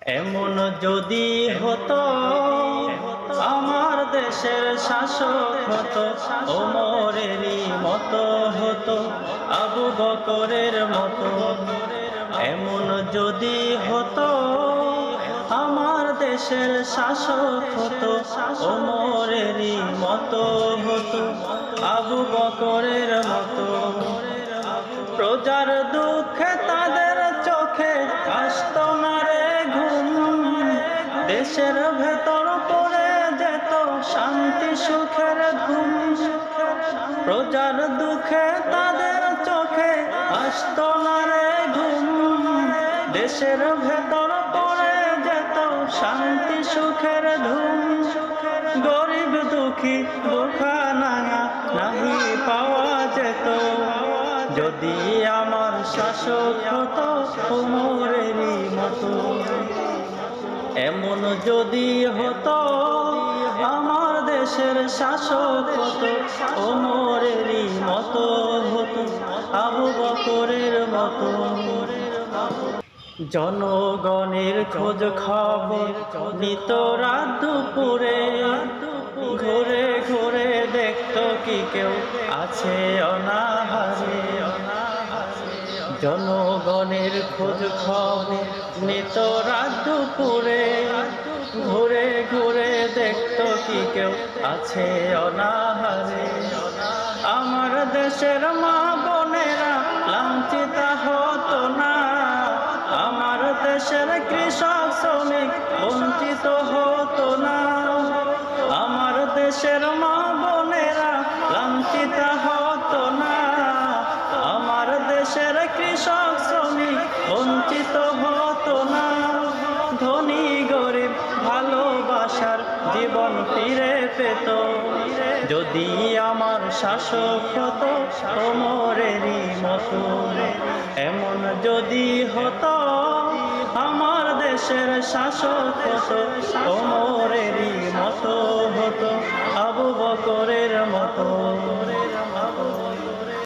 এমন যদি হতো আমার দেশের শাসক হতো, ওমরেরই মতো হতো, আবু বকরের মতো। এমন যদি হতো আমার দেশের শাসক হতো, ওমরেরই মতো হতো, আবু বকরের মতো। প্রজার দুঃখে তাদের চোখে আসতো না রে ঘুম, দেশের ভেতর পড়ে যেত শান্তি সুখের ঘুম। প্রজার দুঃখে তাদের চোখে আসতো না রে ঘুম, দেশের ভেতর পড়ে যেত শান্তি সুখের ধুম। গরিব দুঃখী বুখা নাঙা নাহি পাওয়া যেত, যদি আমার শাসক হতো ওমরেরই মতো। এমন যদি হতো আমার দেশের শাসক হতো, ওমরেরই মতো হতো, আবু বকরের মতো। জনগণের খোঁজ খবর নিত রাত দুপুরে, ঘুরে ঘুরে দেখতো কি কেউ আছে অনাহারে। জনগণের খোঁজ খবর নিত রাত দুপুরে, ঘুরে ঘুরে দেখতো কি কেউ আছে অনাহারে। আমার দেশের মা বোনেরা লাঞ্ছিত হতো না, আমার দেশের কৃষক শ্রমিক বঞ্চিত হতো না। আমার দেশের মা বোনেরা লাঞ্ছিত হতো না, আমার দেশের কৃষক শ্রমিক বঞ্চিত হতো না। ধনী গরিব ভালোবাসার জীবন ফিরে পেত, যদি আমার শাসক হতো ওমরেরই মতো। এমন যদি হতো আমার দেশের শাসক হতো ওমরেরই